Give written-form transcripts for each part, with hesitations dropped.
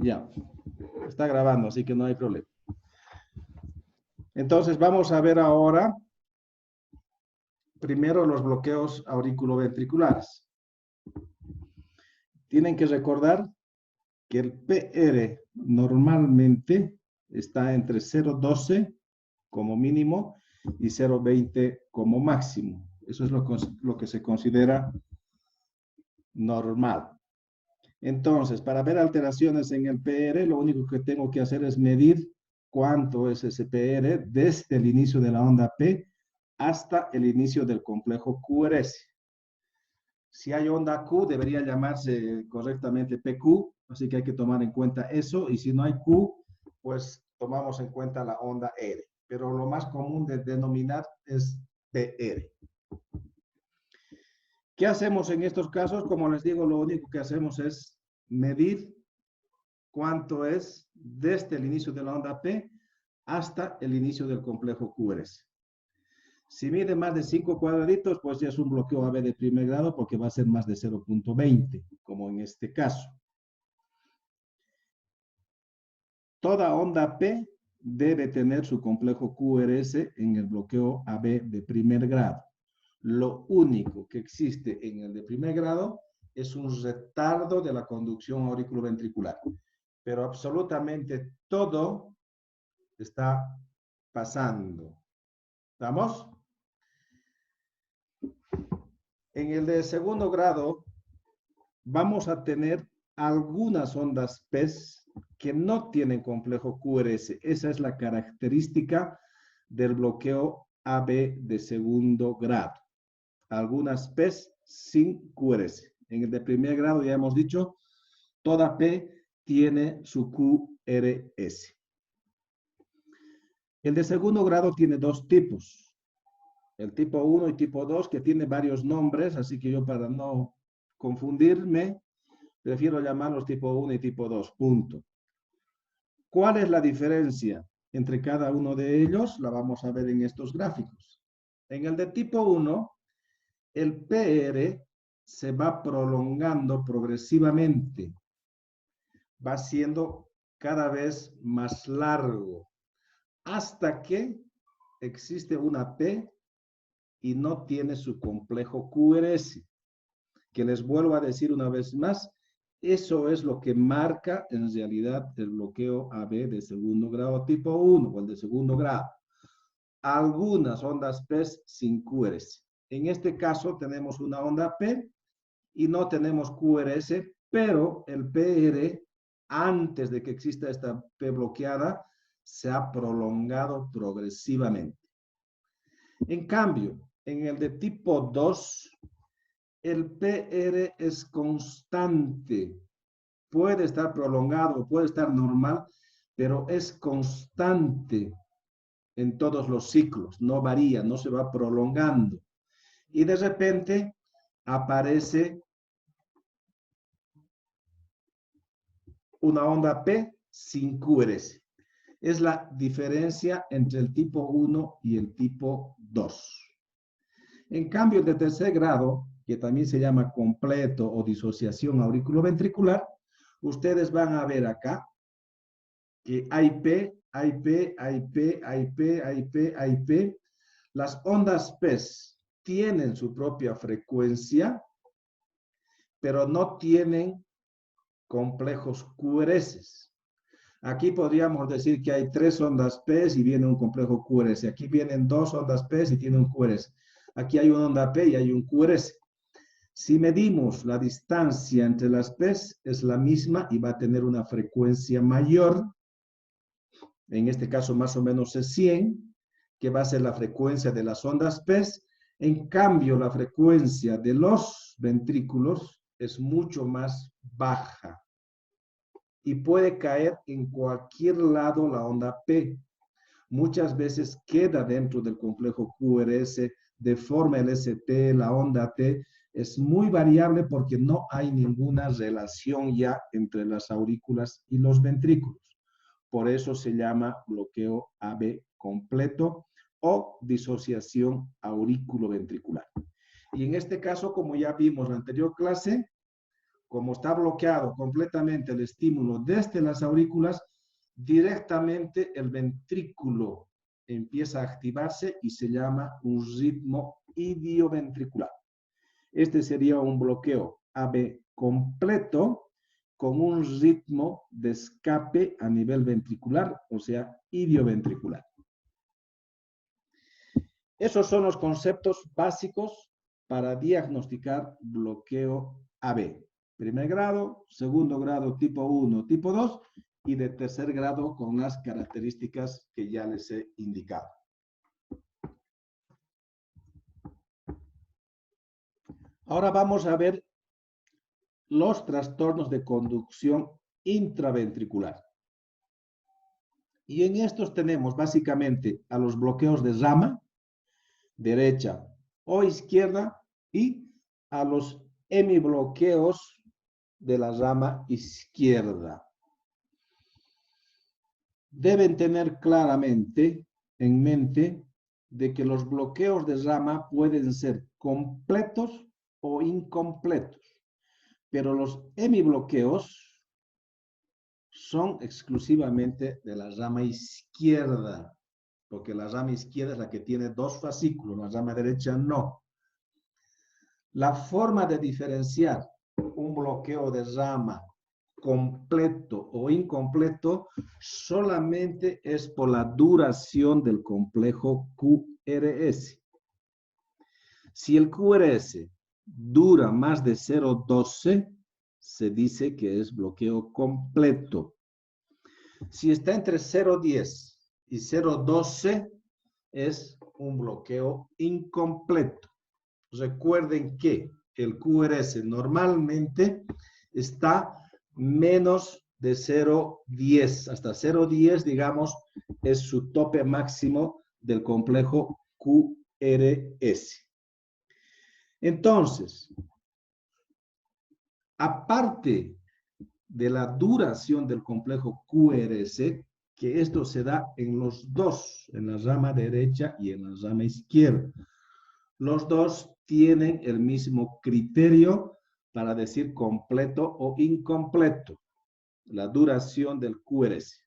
Ya, está grabando, así que no hay problema. Entonces, vamos a ver ahora primero los bloqueos auriculoventriculares. Tienen que recordar que el PR normalmente está entre 0,12 como mínimo y 0,20 como máximo. Eso es lo que se considera normal. Entonces, para ver alteraciones en el PR, lo único que tengo que hacer es medir cuánto es ese PR desde el inicio de la onda P hasta el inicio del complejo QRS. Si hay onda Q, debería llamarse correctamente PQ, así que hay que tomar en cuenta eso, y si no hay Q, pues tomamos en cuenta la onda R, pero lo más común de denominar es PR. ¿Qué hacemos en estos casos? Como les digo, lo único que hacemos es medir cuánto es desde el inicio de la onda P hasta el inicio del complejo QRS. Si mide más de 5 cuadraditos, pues ya es un bloqueo AB de primer grado porque va a ser más de 0,20, como en este caso. Toda onda P debe tener su complejo QRS en el bloqueo AB de primer grado. Lo único que existe en el de primer grado es un retardo de la conducción auriculoventricular. Pero absolutamente todo está pasando. ¿Estamos? En el de segundo grado vamos a tener algunas ondas PES que no tienen complejo QRS. Esa es la característica del bloqueo AB de segundo grado. Algunas PES sin QRS. En el de primer grado ya hemos dicho, toda P tiene su QRS. El de segundo grado tiene dos tipos. El tipo 1 y tipo 2, que tiene varios nombres, así que yo para no confundirme, prefiero llamarlos tipo 1 y tipo 2, punto. ¿Cuál es la diferencia entre cada uno de ellos? La vamos a ver en estos gráficos. En el de tipo 1, el PR se va prolongando progresivamente, va siendo cada vez más largo, hasta que existe una P y no tiene su complejo QRS, que les vuelvo a decir una vez más, eso es lo que marca en realidad el bloqueo AB de segundo grado tipo 1 o el de segundo grado. Algunas ondas P sin QRS. En este caso tenemos una onda P y no tenemos QRS, pero el PR, antes de que exista esta P bloqueada, se ha prolongado progresivamente. En cambio, en el de tipo 2, el PR es constante. Puede estar prolongado, puede estar normal, pero es constante en todos los ciclos, no varía, no se va prolongando. Y de repente aparece una onda P sin QRS. Es la diferencia entre el tipo 1 y el tipo 2. En cambio, el de tercer grado, que también se llama completo o disociación auriculoventricular, ustedes van a ver acá que hay P, hay P, hay P, hay P, hay P, hay P. Las ondas P tienen su propia frecuencia, pero no tienen complejos QRS. Aquí podríamos decir que hay 3 ondas P y viene un complejo QRS. Aquí vienen 2 ondas P y tiene un QRS. Aquí hay una onda P y hay un QRS. Si medimos la distancia entre las P, es la misma y va a tener una frecuencia mayor. En este caso más o menos es 100, que va a ser la frecuencia de las ondas P. En cambio, la frecuencia de los ventrículos es mucho más baja y puede caer en cualquier lado la onda P. Muchas veces queda dentro del complejo QRS, deforma el ST, la onda T. Es muy variable porque no hay ninguna relación ya entre las aurículas y los ventrículos. Por eso se llama bloqueo AB completo o disociación auriculoventricular. Y en este caso, como ya vimos en la anterior clase, como está bloqueado completamente el estímulo desde las aurículas, directamente el ventrículo empieza a activarse y se llama un ritmo idioventricular. Este sería un bloqueo AB completo con un ritmo de escape a nivel ventricular, o sea, idioventricular. Esos son los conceptos básicos para diagnosticar bloqueo AB. Primer grado, segundo grado tipo 1, tipo 2 y de tercer grado con las características que ya les he indicado. Ahora vamos a ver los trastornos de conducción intraventricular. Y en estos tenemos básicamente a los bloqueos de rama, derecha o izquierda, y a los hemibloqueos de la rama izquierda. Deben tener claramente en mente de que los bloqueos de rama pueden ser completos o incompletos, pero los hemibloqueos son exclusivamente de la rama izquierda, porque la rama izquierda es la que tiene dos fascículos, la rama derecha no. La forma de diferenciar un bloqueo de rama completo o incompleto solamente es por la duración del complejo QRS. Si el QRS dura más de 0,12, se dice que es bloqueo completo. Si está entre 0,10 y 0,12, es un bloqueo incompleto. Recuerden que el QRS normalmente está menos de 0,10. Hasta 0,10, digamos, es su tope máximo del complejo QRS. Entonces, aparte de la duración del complejo QRS, que esto se da en los dos, en la rama derecha y en la rama izquierda. Los dos tienen el mismo criterio para decir completo o incompleto, la duración del QRS.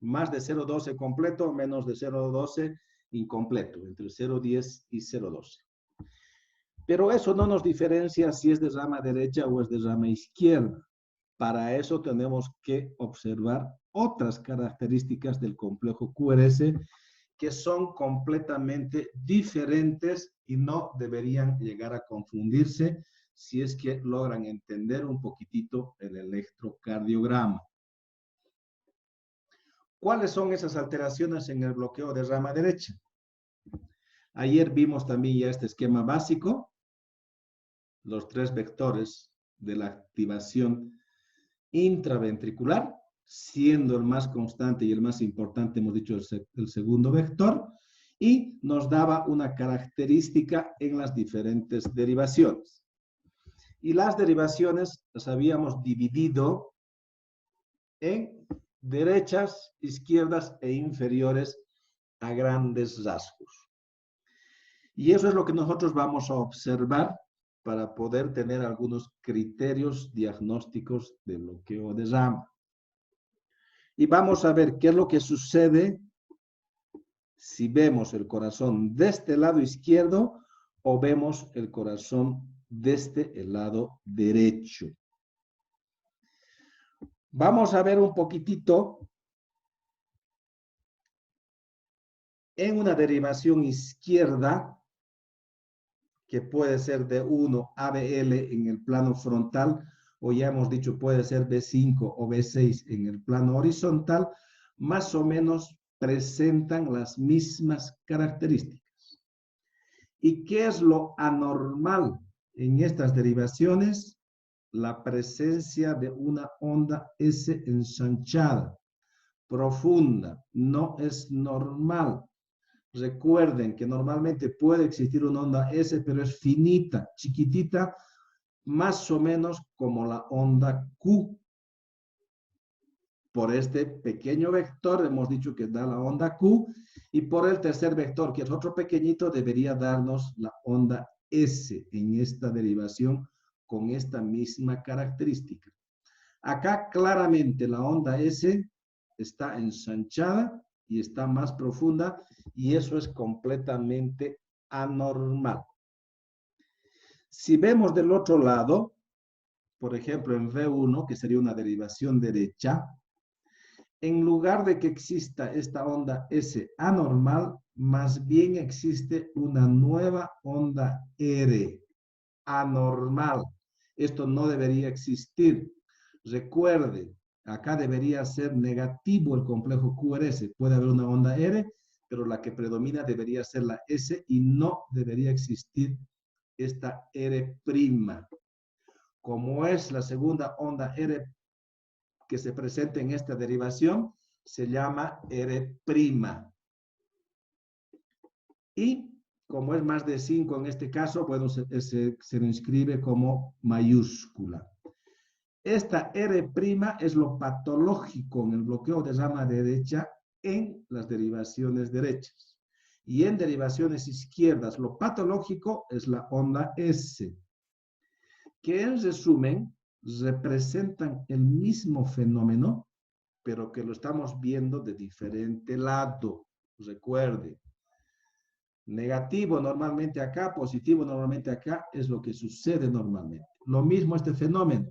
Más de 0,12 completo, menos de 0,12 incompleto, entre 0,10 y 0,12. Pero eso no nos diferencia si es de rama derecha o es de rama izquierda. Para eso tenemos que observar otras características del complejo QRS que son completamente diferentes y no deberían llegar a confundirse si es que logran entender un poquitito el electrocardiograma. ¿Cuáles son esas alteraciones en el bloqueo de rama derecha? Ayer vimos también ya este esquema básico, los tres vectores de la activación intraventricular, siendo el más constante y el más importante, hemos dicho, el segundo vector, y nos daba una característica en las diferentes derivaciones. Y las derivaciones las habíamos dividido en derechas, izquierdas e inferiores a grandes rasgos. Y eso es lo que nosotros vamos a observar para poder tener algunos criterios diagnósticos de bloqueo de rama. Y vamos a ver qué es lo que sucede si vemos el corazón desde el lado izquierdo o vemos el corazón desde el lado derecho. Vamos a ver un poquitito en una derivación izquierda, que puede ser de 1 ABL en el plano frontal, o ya hemos dicho puede ser B5 o B6 en el plano horizontal, más o menos presentan las mismas características. ¿Y qué es lo anormal en estas derivaciones? La presencia de una onda S ensanchada, profunda, no es normal. Recuerden que normalmente puede existir una onda S, pero es finita, chiquitita, más o menos como la onda Q. Por este pequeño vector hemos dicho que da la onda Q, y por el tercer vector, que es otro pequeñito, debería darnos la onda S en esta derivación con esta misma característica. Acá claramente la onda S está ensanchada y está más profunda, y eso es completamente anormal. Si vemos del otro lado, por ejemplo en V1, que sería una derivación derecha, en lugar de que exista esta onda S anormal, más bien existe una nueva onda R anormal. Esto no debería existir. Recuerde, acá debería ser negativo el complejo QRS. Puede haber una onda R, pero la que predomina debería ser la S y no debería existir esta R'. Como es la segunda onda R que se presenta en esta derivación, se llama R'. Y como es más de 5 en este caso, bueno, se lo inscribe como mayúscula. Esta R' es lo patológico en el bloqueo de rama derecha en las derivaciones derechas. Y en derivaciones izquierdas, lo patológico es la onda S, que en resumen representan el mismo fenómeno, pero que lo estamos viendo de diferente lado. Recuerde, negativo normalmente acá, positivo normalmente acá, es lo que sucede normalmente. Lo mismo este fenómeno.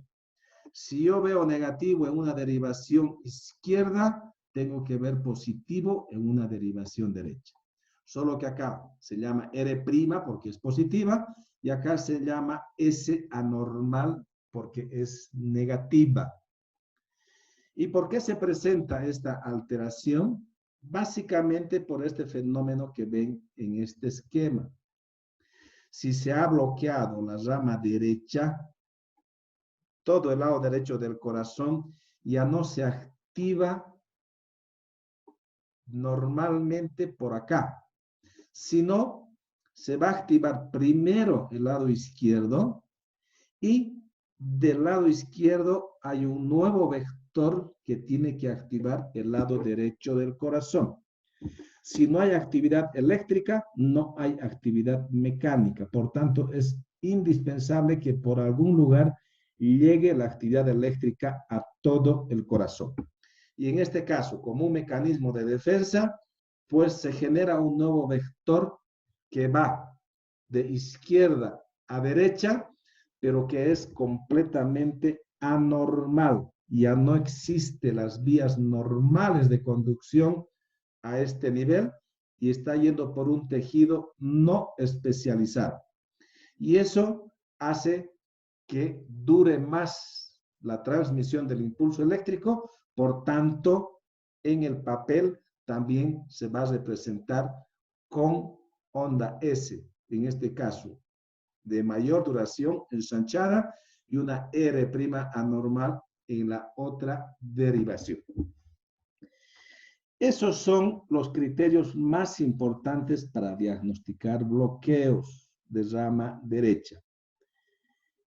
Si yo veo negativo en una derivación izquierda, tengo que ver positivo en una derivación derecha. Solo que acá se llama R' porque es positiva, y acá se llama S anormal porque es negativa. ¿Y por qué se presenta esta alteración? Básicamente por este fenómeno que ven en este esquema. Si se ha bloqueado la rama derecha, todo el lado derecho del corazón ya no se activa normalmente por acá, sino se va a activar primero el lado izquierdo, y del lado izquierdo hay un nuevo vector que tiene que activar el lado derecho del corazón. Si no hay actividad eléctrica, no hay actividad mecánica. Por tanto, es indispensable que por algún lugar llegue la actividad eléctrica a todo el corazón. Y en este caso, como un mecanismo de defensa, pues se genera un nuevo vector que va de izquierda a derecha, pero que es completamente anormal. Ya no existen las vías normales de conducción a este nivel y está yendo por un tejido no especializado. Y eso hace que dure más la transmisión del impulso eléctrico, por tanto, en el papel también se va a representar con onda S, en este caso, de mayor duración ensanchada, y una R' anormal en la otra derivación. Esos son los criterios más importantes para diagnosticar bloqueos de rama derecha.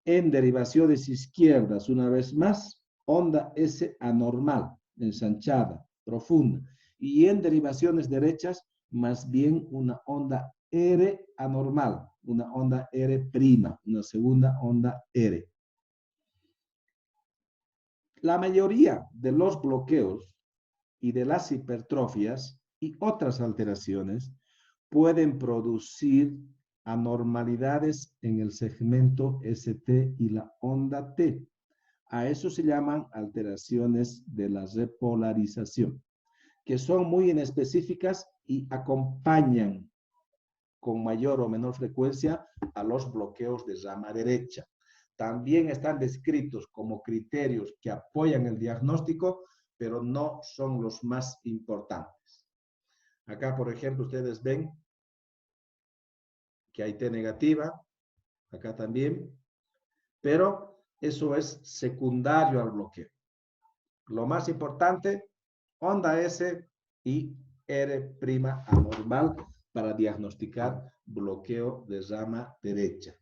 En derivaciones izquierdas, una vez más, onda S anormal, ensanchada, profunda. Y en derivaciones derechas, más bien una onda R anormal, una onda R', una segunda onda R. La mayoría de los bloqueos y de las hipertrofias y otras alteraciones pueden producir anormalidades en el segmento ST y la onda T. A eso se llaman alteraciones de la repolarización, que son muy inespecíficas y acompañan con mayor o menor frecuencia a los bloqueos de rama derecha. También están descritos como criterios que apoyan el diagnóstico, pero no son los más importantes. Acá, por ejemplo, ustedes ven que hay T negativa, acá también, pero eso es secundario al bloqueo. Lo más importante, onda S y R' anormal para diagnosticar bloqueo de rama derecha.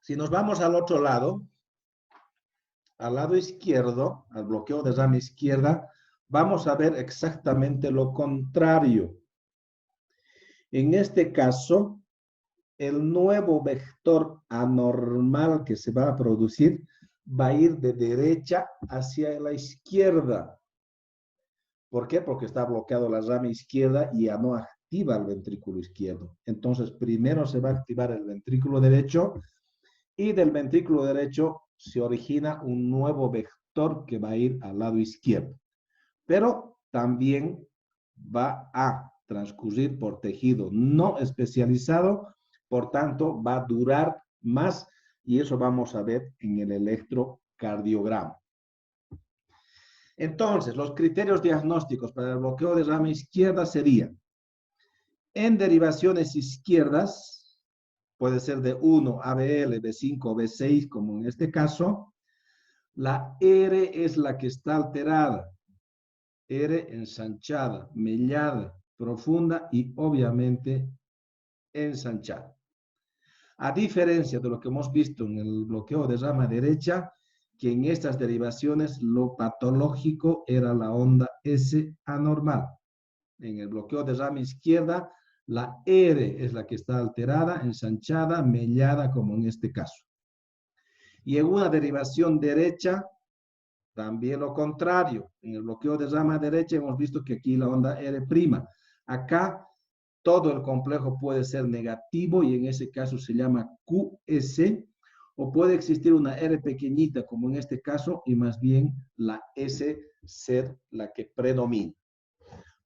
Si nos vamos al otro lado, al lado izquierdo, al bloqueo de rama izquierda, vamos a ver exactamente lo contrario. En este caso, el nuevo vector anormal que se va a producir va a ir de derecha hacia la izquierda. ¿Por qué? Porque está bloqueado la rama izquierda y ya no activa el ventrículo izquierdo. Entonces, primero se va a activar el ventrículo derecho y del ventrículo derecho se origina un nuevo vector que va a ir al lado izquierdo. Pero también va a transcurrir por tejido no especializado, por tanto va a durar más y eso vamos a ver en el electrocardiograma. Entonces, los criterios diagnósticos para el bloqueo de rama izquierda serían, en derivaciones izquierdas, puede ser de 1, ABL, B5, B6, como en este caso, la R es la que está alterada, R ensanchada, mellada, profunda y obviamente ensanchada. A diferencia de lo que hemos visto en el bloqueo de rama derecha, que en estas derivaciones lo patológico era la onda S anormal. En el bloqueo de rama izquierda, la R es la que está alterada, ensanchada, mellada, como en este caso. Y en una derivación derecha, también lo contrario. En el bloqueo de rama derecha hemos visto que aquí la onda R'. Acá todo el complejo puede ser negativo y en ese caso se llama QS, o puede existir una R pequeñita como en este caso y más bien la S ser la que predomina.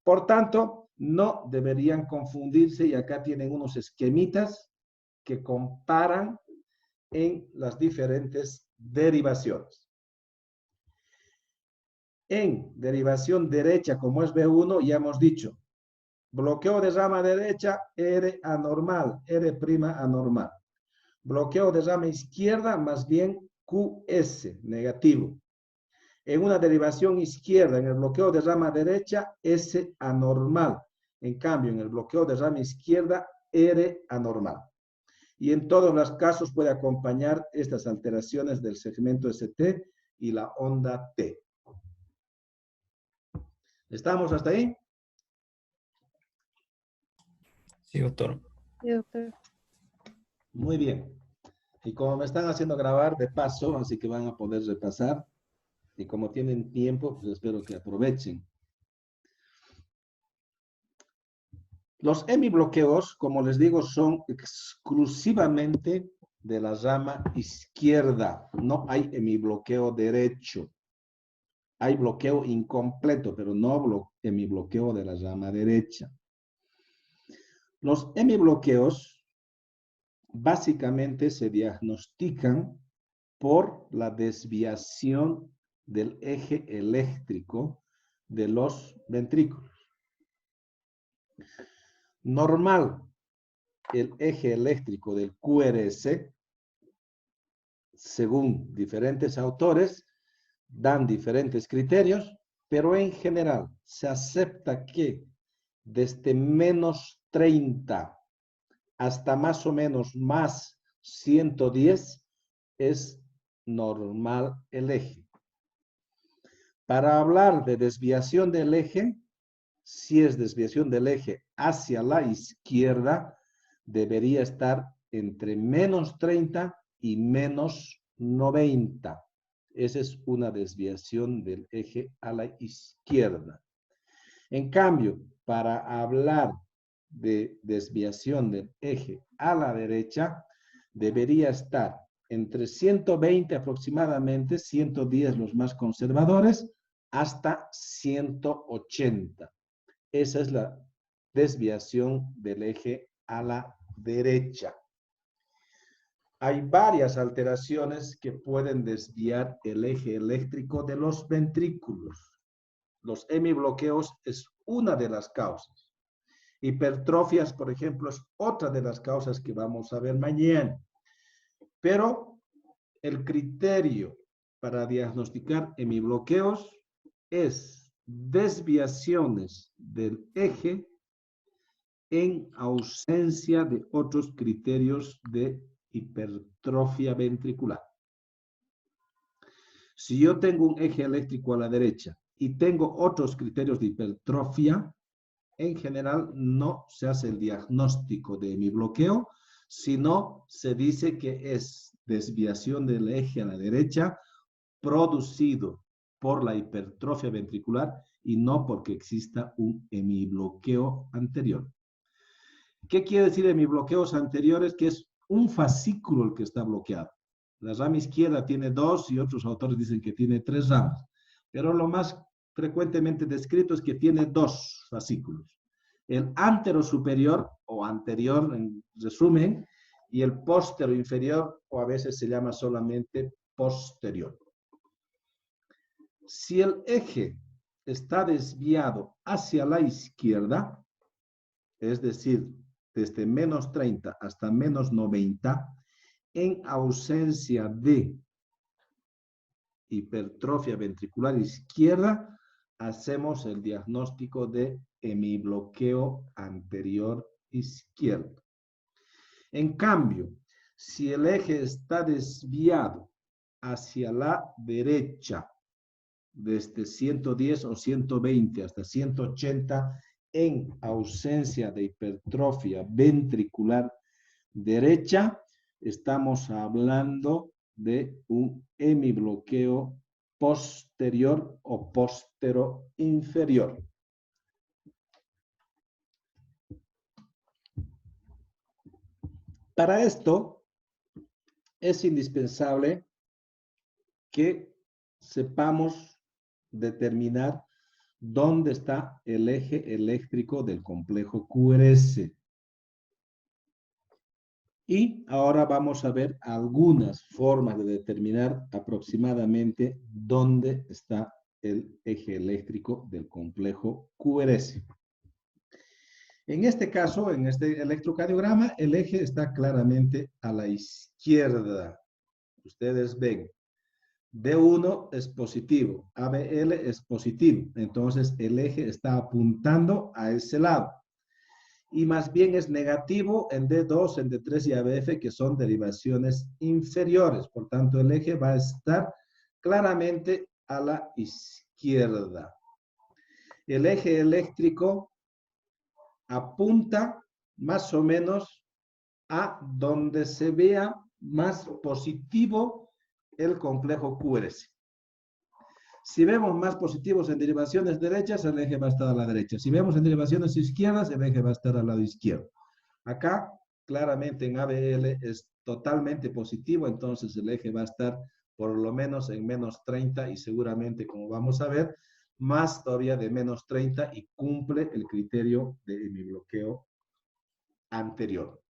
Por tanto, no deberían confundirse y acá tienen unos esquemitas que comparan en las diferentes derivaciones. En derivación derecha, como es B1, ya hemos dicho, bloqueo de rama derecha, R anormal, R' anormal. Bloqueo de rama izquierda, más bien QS, negativo. En una derivación izquierda, en el bloqueo de rama derecha, S anormal. En cambio, en el bloqueo de rama izquierda, R anormal. Y en todos los casos puede acompañar estas alteraciones del segmento ST y la onda T. ¿Estamos hasta ahí? Sí, doctor. Sí, doctor. Muy bien. Y como me están haciendo grabar de paso, así que van a poder repasar. Y como tienen tiempo, pues espero que aprovechen. Los hemibloqueos, como les digo, son exclusivamente de la rama izquierda. No hay hemibloqueo derecho. Hay bloqueo incompleto, pero no hemibloqueo de la rama derecha. Los hemibloqueos básicamente se diagnostican por la desviación del eje eléctrico de los ventrículos. Normal, el eje eléctrico del QRS, según diferentes autores, dan diferentes criterios, pero en general se acepta que desde menos 30 hasta más o menos más 110 es normal el eje. Para hablar de desviación del eje, si es desviación del eje hacia la izquierda, debería estar entre menos 30 y menos 90. Esa es una desviación del eje a la izquierda. En cambio, para hablar de desviación del eje a la derecha, debería estar entre 120 aproximadamente, 110 los más conservadores, hasta 180. Esa es la desviación del eje a la derecha. Hay varias alteraciones que pueden desviar el eje eléctrico de los ventrículos. Los hemibloqueos es una de las causas. Hipertrofias, por ejemplo, es otra de las causas que vamos a ver mañana. Pero el criterio para diagnosticar hemibloqueos es desviaciones del eje en ausencia de otros criterios de hipertrofia ventricular. Si yo tengo un eje eléctrico a la derecha y tengo otros criterios de hipertrofia, en general no se hace el diagnóstico de hemibloqueo, sino se dice que es desviación del eje a la derecha producido por la hipertrofia ventricular y no porque exista un hemibloqueo anterior. ¿Qué quiere decir hemibloqueos anteriores? Que es un fascículo el que está bloqueado. La rama izquierda tiene 2 y otros autores dicen que tiene 3 ramas, pero lo más frecuentemente descrito es que tiene 2 fascículos. El antero superior o anterior, en resumen, y el póstero inferior, o a veces se llama solamente posterior. Si el eje está desviado hacia la izquierda, es decir, desde menos 30 hasta menos 90, en ausencia de hipertrofia ventricular izquierda, hacemos el diagnóstico de hemibloqueo anterior izquierdo. En cambio, si el eje está desviado hacia la derecha, desde 110 o 120 hasta 180, en ausencia de hipertrofia ventricular derecha, estamos hablando de un hemibloqueo posterior o póstero inferior. Para esto es indispensable que sepamos determinar dónde está el eje eléctrico del complejo QRS. Y ahora vamos a ver algunas formas de determinar aproximadamente dónde está el eje eléctrico del complejo QRS. En este caso, en este electrocardiograma, el eje está claramente a la izquierda. Ustedes ven, B1 es positivo, ABL es positivo, entonces el eje está apuntando a ese lado. Y más bien es negativo en D2, en D3 y ABF, que son derivaciones inferiores. Por tanto, el eje va a estar claramente a la izquierda. El eje eléctrico apunta más o menos a donde se vea más positivo el complejo QRS. Si vemos más positivos en derivaciones derechas, el eje va a estar a la derecha. Si vemos en derivaciones izquierdas, el eje va a estar al lado izquierdo. Acá, claramente en ABL es totalmente positivo, entonces el eje va a estar por lo menos en menos 30 y seguramente, como vamos a ver, más todavía de menos 30 y cumple el criterio de hemibloqueo anterior.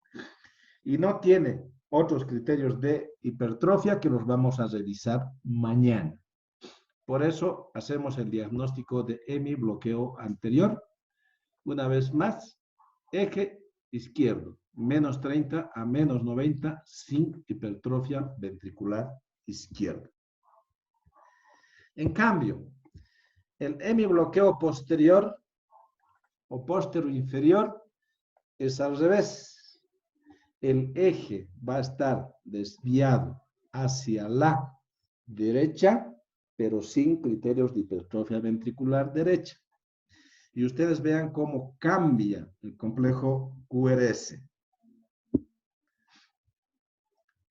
Y no tiene otros criterios de hipertrofia que los vamos a revisar mañana. Por eso hacemos el diagnóstico de hemibloqueo anterior. Una vez más, eje izquierdo, menos 30 a menos 90 sin hipertrofia ventricular izquierda. En cambio, el hemibloqueo posterior o póstero inferior es al revés. El eje va a estar desviado hacia la derecha, pero sin criterios de hipertrofia ventricular derecha. Y ustedes vean cómo cambia el complejo QRS.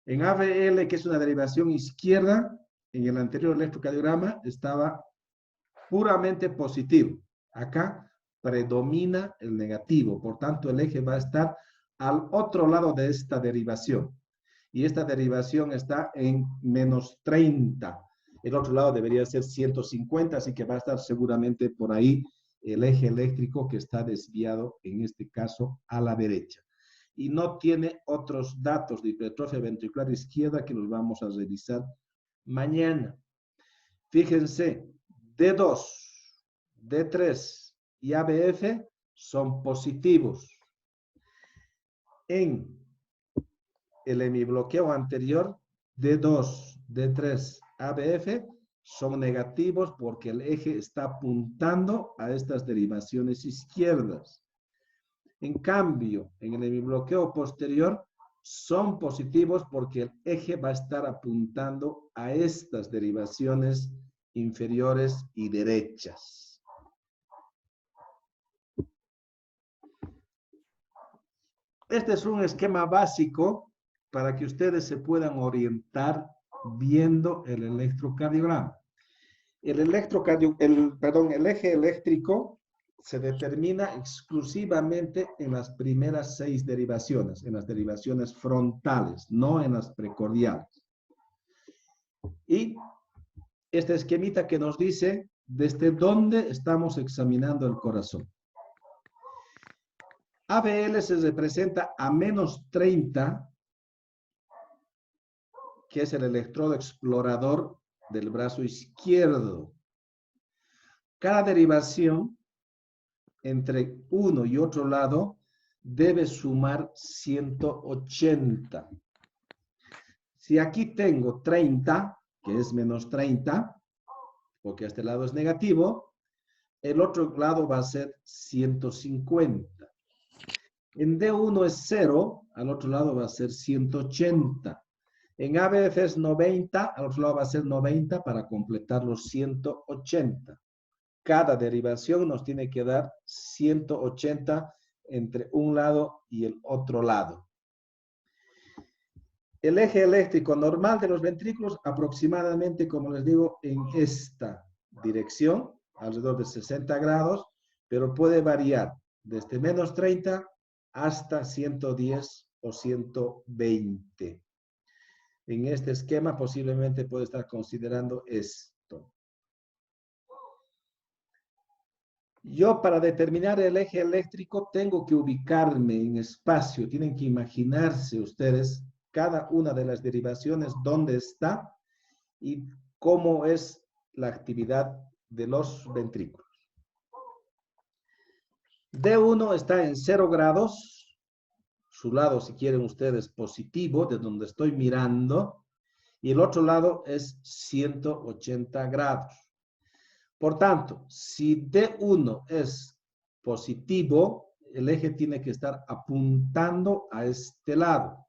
En AVL, que es una derivación izquierda, en el anterior electrocardiograma estaba puramente positivo. Acá predomina el negativo, por tanto el eje va a estar al otro lado de esta derivación. Y esta derivación está en menos 30. El otro lado debería ser 150, así que va a estar seguramente por ahí el eje eléctrico que está desviado, en este caso, a la derecha. Y no tiene otros datos de hipertrofia ventricular izquierda que los vamos a revisar mañana. Fíjense, D2, D3 y ABF son positivos. En el hemibloqueo anterior, D2, D3, ABF son negativos porque el eje está apuntando a estas derivaciones izquierdas. En cambio, en el hemibloqueo posterior son positivos porque el eje va a estar apuntando a estas derivaciones inferiores y derechas. Este es un esquema básico para que ustedes se puedan orientar viendo el electrocardiograma. El eje eléctrico se determina exclusivamente en las primeras 6 derivaciones, en las derivaciones frontales, no en las precordiales. Y este esquemita que nos dice desde dónde estamos examinando el corazón. ABL se representa a menos 30, que es el electrodo explorador del brazo izquierdo. Cada derivación entre uno y otro lado debe sumar 180. Si aquí tengo 30, que es menos 30, porque este lado es negativo, el otro lado va a ser 150. En D1 es 0, al otro lado va a ser 180. En ABF es 90, al otro lado va a ser 90 para completar los 180. Cada derivación nos tiene que dar 180 entre un lado y el otro lado. El eje eléctrico normal de los ventrículos aproximadamente, como les digo, en esta dirección, alrededor de 60 grados, pero puede variar desde menos 30 hasta 110 o 120. En este esquema posiblemente puede estar considerando esto. Yo para determinar el eje eléctrico tengo que ubicarme en espacio. Tienen que imaginarse ustedes cada una de las derivaciones dónde está y cómo es la actividad de los ventrículos. D1 está en 0 grados, su lado, si quieren ustedes, positivo, de donde estoy mirando, y el otro lado es 180 grados. Por tanto, si D1 es positivo, el eje tiene que estar apuntando a este lado.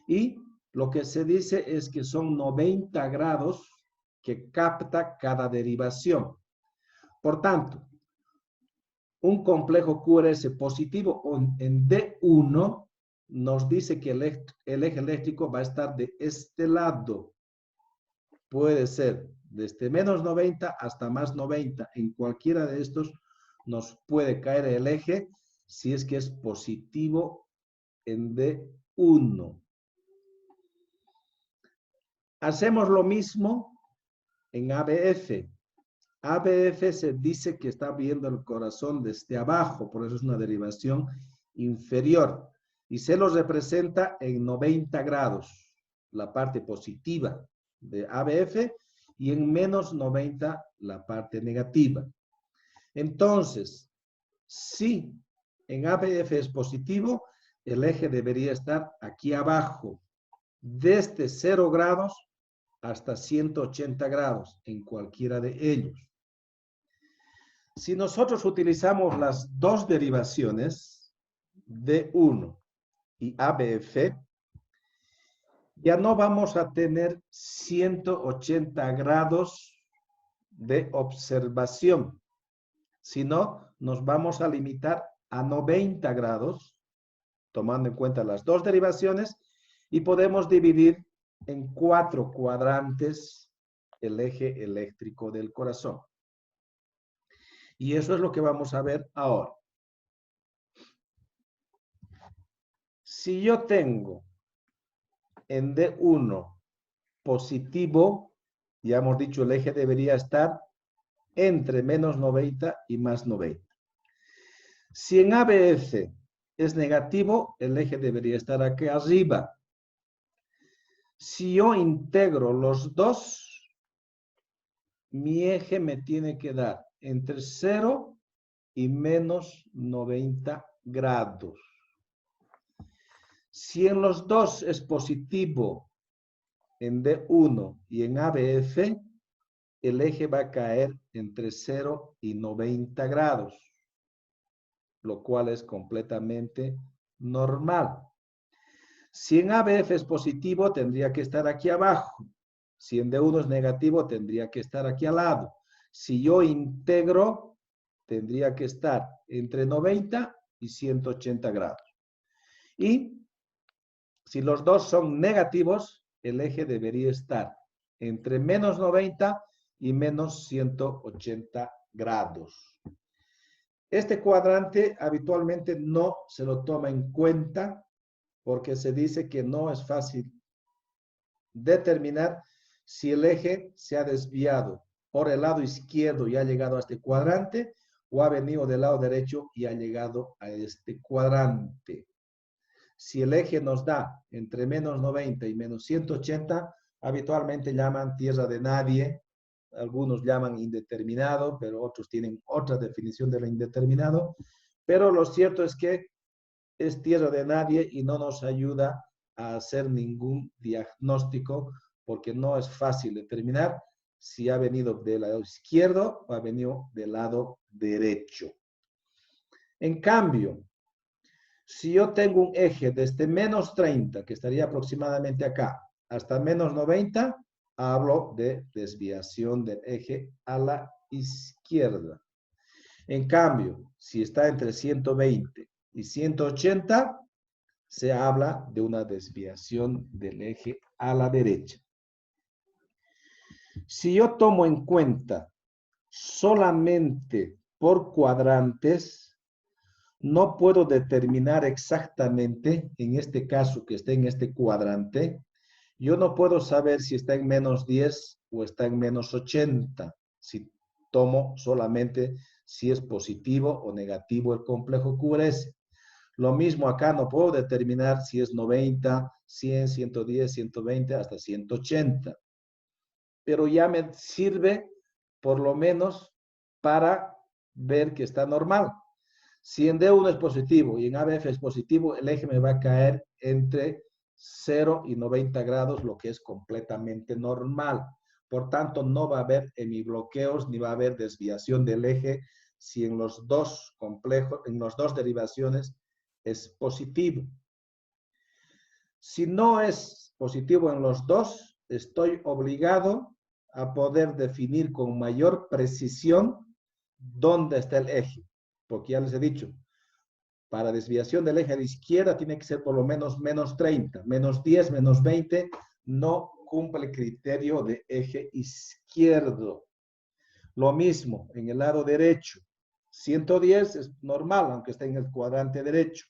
Y lo que se dice es que son 90 grados que capta cada derivación. Por tanto, un complejo QRS positivo en D1 nos dice que el eje eléctrico va a estar de este lado. Puede ser desde menos 90 hasta más 90. En cualquiera de estos nos puede caer el eje si es que es positivo en D1. Hacemos lo mismo en ABF. ABF se dice que está viendo el corazón desde abajo, por eso es una derivación inferior. Y se lo representa en 90 grados, la parte positiva de ABF, y en menos 90 la parte negativa. Entonces, si en ABF es positivo, el eje debería estar aquí abajo, desde 0 grados hasta 180 grados, en cualquiera de ellos. Si nosotros utilizamos las dos derivaciones, D1 y ABF, ya no vamos a tener 180 grados de observación, sino nos vamos a limitar a 90 grados, tomando en cuenta las dos derivaciones, y podemos dividir en 4 cuadrantes el eje eléctrico del corazón. Y eso es lo que vamos a ver ahora. Si yo tengo en D1 positivo, ya hemos dicho, el eje debería estar entre menos 90 y más 90. Si en ABF es negativo, el eje debería estar aquí arriba. Si yo integro los dos, mi eje me tiene que dar entre 0 y menos 90 grados. Si en los dos es positivo, en D1 y en ABF, el eje va a caer entre 0 y 90 grados, lo cual es completamente normal. Si en ABF es positivo, tendría que estar aquí abajo. Si en D1 es negativo, tendría que estar aquí al lado. Si yo integro, tendría que estar entre 90 y 180 grados. Y si los dos son negativos, el eje debería estar entre menos 90 y menos 180 grados. Este cuadrante habitualmente no se lo toma en cuenta porque se dice que no es fácil determinar si el eje se ha desviado por el lado izquierdo y ha llegado a este cuadrante o ha venido del lado derecho y ha llegado a este cuadrante. Si el eje nos da entre menos 90 y menos 180, habitualmente llaman tierra de nadie, algunos llaman indeterminado, pero otros tienen otra definición de lo indeterminado, pero lo cierto es que es tierra de nadie y no nos ayuda a hacer ningún diagnóstico porque no es fácil determinar si ha venido del lado izquierdo o ha venido del lado derecho. En cambio, si yo tengo un eje desde menos 30, que estaría aproximadamente acá, hasta menos 90, hablo de desviación del eje a la izquierda. En cambio, si está entre 120 y 180, se habla de una desviación del eje a la derecha. Si yo tomo en cuenta solamente por cuadrantes, no puedo determinar exactamente, en este caso que está en este cuadrante, yo no puedo saber si está en menos 10 o está en menos 80, si tomo solamente si es positivo o negativo el complejo QRS. Lo mismo acá, no puedo determinar si es 90, 100, 110, 120, hasta 180. Pero ya me sirve por lo menos para ver que está normal. Si en D1 es positivo y en ABF es positivo, el eje me va a caer entre 0 y 90 grados, lo que es completamente normal. Por tanto, no va a haber hemibloqueos ni va a haber desviación del eje si en los dos complejos, en las dos derivaciones es positivo. Si no es positivo en los dos, estoy obligado a poder definir con mayor precisión dónde está el eje. Porque ya les he dicho, para desviación del eje a la izquierda tiene que ser por lo menos menos 30, menos 10, menos 20, no cumple el criterio de eje izquierdo. Lo mismo en el lado derecho, 110 es normal, aunque esté en el cuadrante derecho.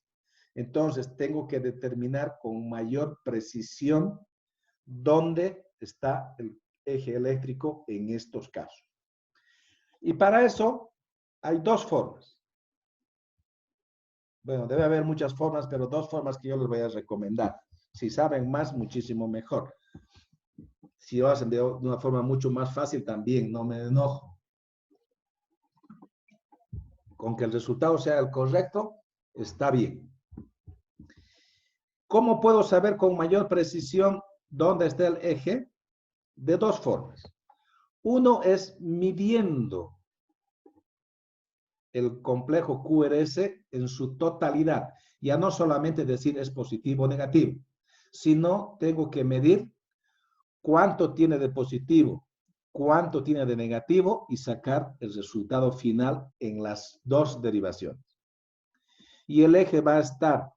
Entonces tengo que determinar con mayor precisión dónde está el eje eléctrico en estos casos. Y para eso hay dos formas. Bueno, debe haber muchas formas, pero dos formas que yo les voy a recomendar. Si saben más, muchísimo mejor. Si lo hacen de una forma mucho más fácil, también no me enojo. Con que el resultado sea el correcto, está bien. ¿Cómo puedo saber con mayor precisión dónde está el eje? De dos formas. Uno es midiendo el complejo QRS en su totalidad. Ya no solamente decir es positivo o negativo, sino tengo que medir cuánto tiene de positivo, cuánto tiene de negativo y sacar el resultado final en las dos derivaciones. Y el eje va a estar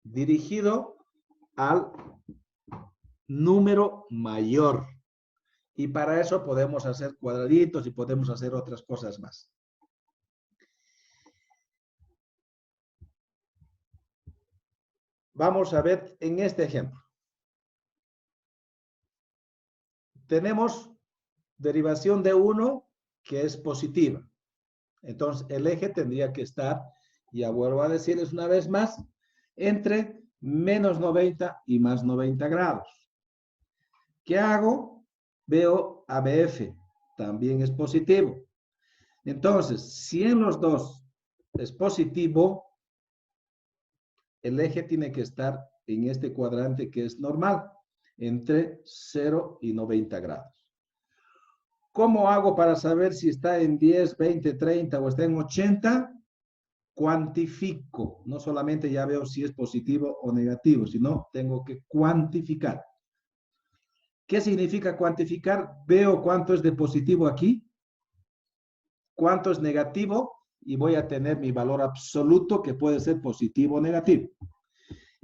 dirigido al número mayor. Y para eso podemos hacer cuadraditos y podemos hacer otras cosas más. Vamos a ver en este ejemplo. Tenemos derivación de 1 que es positiva. Entonces, el eje tendría que estar, ya vuelvo a decirles una vez más, entre menos 90 y más 90 grados. ¿Qué hago? Veo ABF, también es positivo. Entonces, si en los dos es positivo, el eje tiene que estar en este cuadrante que es normal, entre 0 y 90 grados. ¿Cómo hago para saber si está en 10, 20, 30 o está en 80? Cuantifico. No solamente ya veo si es positivo o negativo, sino tengo que cuantificar. ¿Qué significa cuantificar? Veo cuánto es de positivo aquí, cuánto es negativo y voy a tener mi valor absoluto que puede ser positivo o negativo.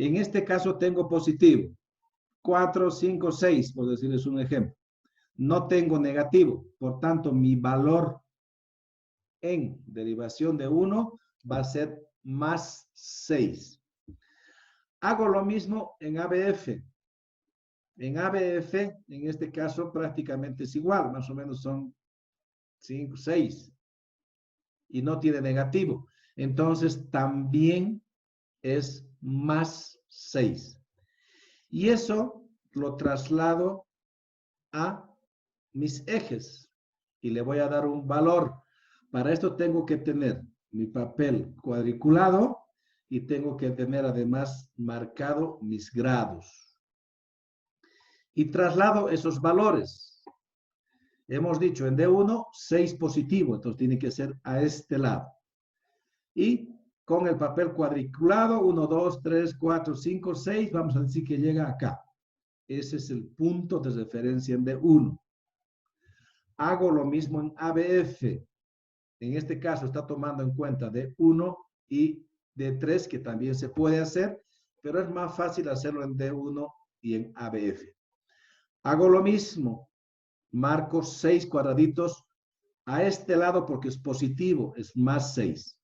En este caso tengo positivo. 4, 5, 6, por decirles un ejemplo. No tengo negativo. Por tanto, mi valor en derivación de 1 va a ser más 6. Hago lo mismo en ABF. En ABF, en este caso, prácticamente es igual. Más o menos son 5, 6. Y no tiene negativo. Entonces, también es más 6. Y eso lo traslado a mis ejes. Y le voy a dar un valor. Para esto tengo que tener mi papel cuadriculado y tengo que tener además marcado mis grados. Y traslado esos valores. Hemos dicho en D1, 6 positivo, entonces tiene que ser a este lado. Y con el papel cuadriculado, 1, 2, 3, 4, 5, 6, vamos a decir que llega acá. Ese es el punto de referencia en D1. Hago lo mismo en ABF. En este caso está tomando en cuenta D1 y D3, que también se puede hacer, pero es más fácil hacerlo en D1 y en ABF. Hago lo mismo. Marco 6 cuadraditos a este lado porque es positivo, es más 6.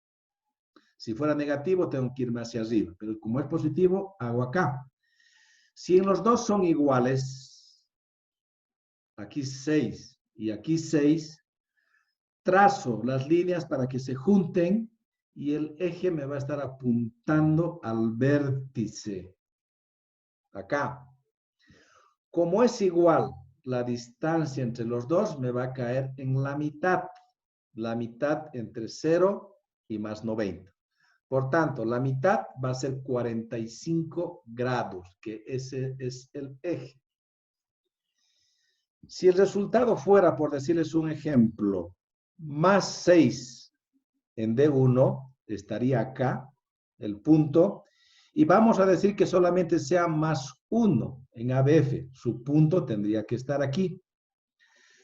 Si fuera negativo, tengo que irme hacia arriba, pero como es positivo, hago acá. Si en los dos son iguales, aquí 6 y aquí 6, trazo las líneas para que se junten y el eje me va a estar apuntando al vértice. Acá. Como es igual la distancia entre los dos, me va a caer en la mitad. La mitad entre 0 y más 90. Por tanto, la mitad va a ser 45 grados, que ese es el eje. Si el resultado fuera, por decirles un ejemplo, más 6 en D1, estaría acá el punto, y vamos a decir que solamente sea más 1 en ABF, su punto tendría que estar aquí.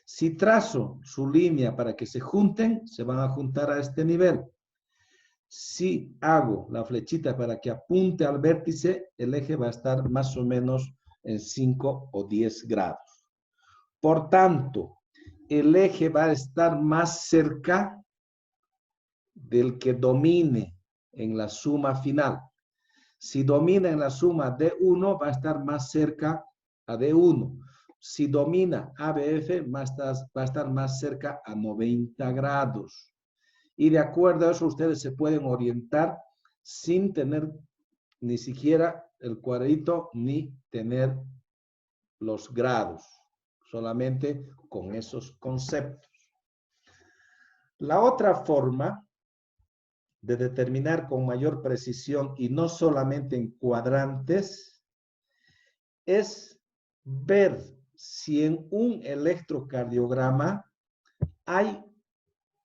Si trazo su línea para que se junten, se van a juntar a este nivel. Si hago la flechita para que apunte al vértice, el eje va a estar más o menos en 5 o 10 grados. Por tanto, el eje va a estar más cerca del que domine en la suma final. Si domina en la suma D1, va a estar más cerca a D1. Si domina ABF, va a estar más cerca a 90 grados. Y de acuerdo a eso, ustedes se pueden orientar sin tener ni siquiera el cuadrito ni tener los grados, solamente con esos conceptos. La otra forma de determinar con mayor precisión y no solamente en cuadrantes es ver si en un electrocardiograma hay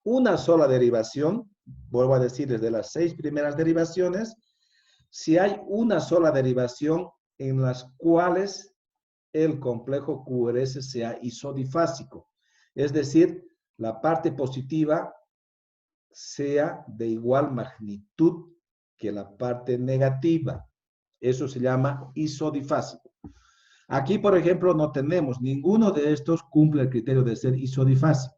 una sola derivación, vuelvo a decir, desde las 6 primeras derivaciones, si hay una sola derivación en las cuales el complejo QRS sea isodifásico, es decir, la parte positiva sea de igual magnitud que la parte negativa. Eso se llama isodifásico. Aquí, por ejemplo, no tenemos, ninguno de estos cumple el criterio de ser isodifásico.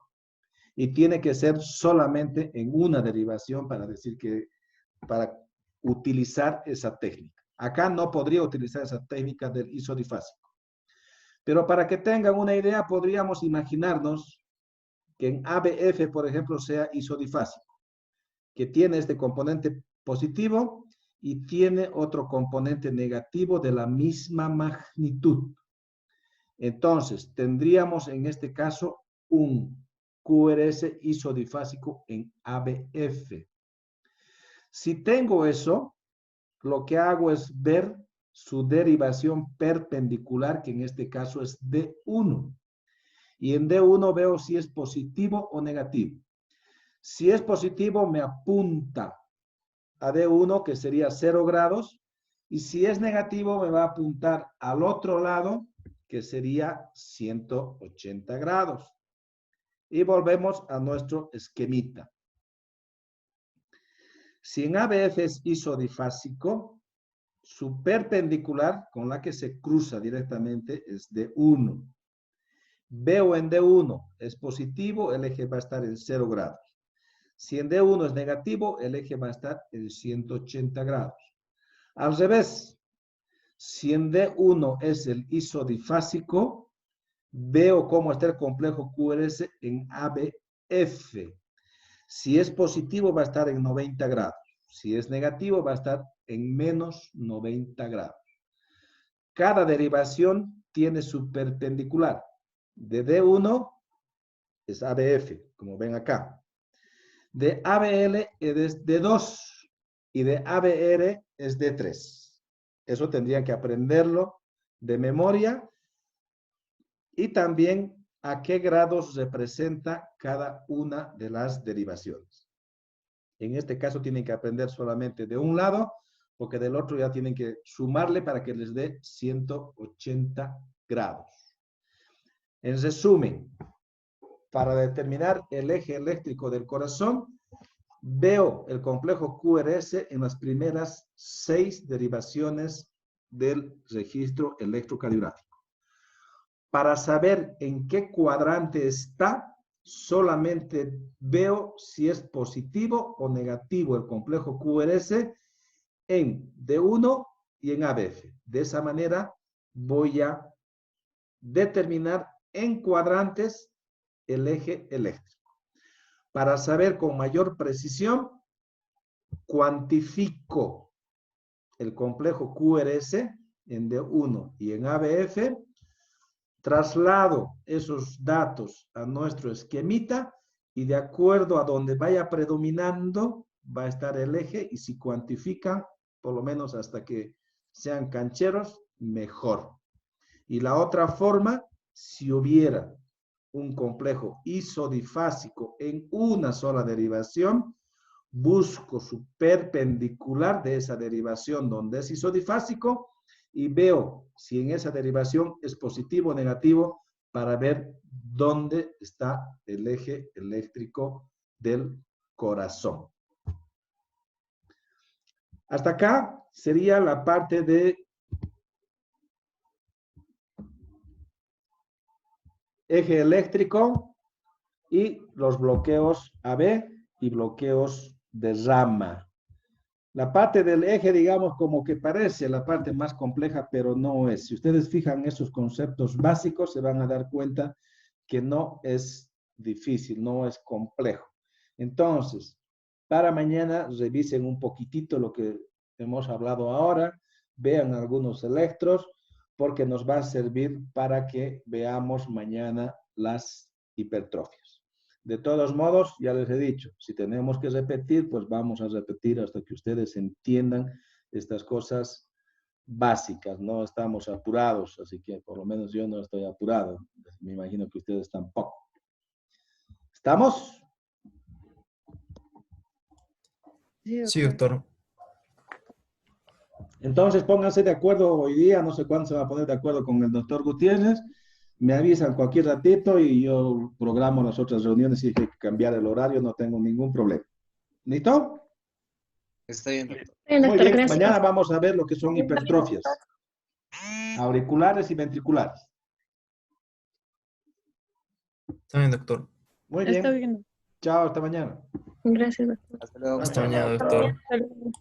Y tiene que ser solamente en una derivación para decir que, para utilizar esa técnica. Acá no podría utilizar esa técnica del isodifásico. Pero para que tengan una idea, podríamos imaginarnos que en ABF, por ejemplo, sea isodifásico, que tiene este componente positivo y tiene otro componente negativo de la misma magnitud. Entonces, tendríamos en este caso un QRS isodifásico en ABF. Si tengo eso, lo que hago es ver su derivación perpendicular, que en este caso es D1. Y en D1 veo si es positivo o negativo. Si es positivo, me apunta a D1, que sería 0 grados. Y si es negativo, me va a apuntar al otro lado, que sería 180 grados. Y volvemos a nuestro esquemita. Si en ABF es isodifásico, su perpendicular con la que se cruza directamente es D1. Veo en D1 es positivo, el eje va a estar en 0 grados. Si en D1 es negativo, el eje va a estar en 180 grados. Al revés, si en D1 es el isodifásico, veo cómo está el complejo QRS en ABF. Si es positivo, va a estar en 90 grados. Si es negativo, va a estar en menos 90 grados. Cada derivación tiene su perpendicular. De D1 es ABF, como ven acá. De ABL es D2 y de ABR es D3. Eso tendrían que aprenderlo de memoria y también a qué grados representa cada una de las derivaciones. En este caso tienen que aprender solamente de un lado, porque del otro ya tienen que sumarle para que les dé 180 grados. En resumen, para determinar el eje eléctrico del corazón, veo el complejo QRS en las primeras 6 derivaciones del registro electrocardiográfico. Para saber en qué cuadrante está, solamente veo si es positivo o negativo el complejo QRS en D1 y en ABF. De esa manera voy a determinar en cuadrantes el eje eléctrico. Para saber con mayor precisión, cuantifico el complejo QRS en D1 y en ABF, traslado esos datos a nuestro esquemita y de acuerdo a donde vaya predominando va a estar el eje y si cuantifican, por lo menos hasta que sean cancheros, mejor. Y la otra forma, si hubiera un complejo isodifásico en una sola derivación, busco su perpendicular de esa derivación donde es isodifásico y veo si en esa derivación es positivo o negativo para ver dónde está el eje eléctrico del corazón. Hasta acá sería la parte de eje eléctrico y los bloqueos AB y bloqueos de rama. La parte del eje, digamos, como que parece la parte más compleja, pero no es. Si ustedes fijan esos conceptos básicos, se van a dar cuenta que no es difícil, no es complejo. Entonces, para mañana revisen un poquitito lo que hemos hablado ahora, vean algunos electros, porque nos va a servir para que veamos mañana las hipertrofias. De todos modos, ya les he dicho, si tenemos que repetir, pues vamos a repetir hasta que ustedes entiendan estas cosas básicas. No estamos apurados, así que por lo menos yo no estoy apurado. Me imagino que ustedes tampoco. ¿Estamos? Sí, doctor. Entonces pónganse de acuerdo hoy día, no sé cuándo se va a poner de acuerdo con el doctor Gutiérrez. Me avisan cualquier ratito y yo programo las otras reuniones. Si hay que cambiar el horario, no tengo ningún problema. ¿Listo? Está bien, doctor. Bien, Muy doctor, bien, gracias. mañana vamos a ver lo que son hipertrofias, auriculares y ventriculares. Está bien, doctor. Muy Está bien. bien. Chao, hasta mañana. Gracias, doctor. Hasta luego. Hasta mañana, doctor. Hasta luego.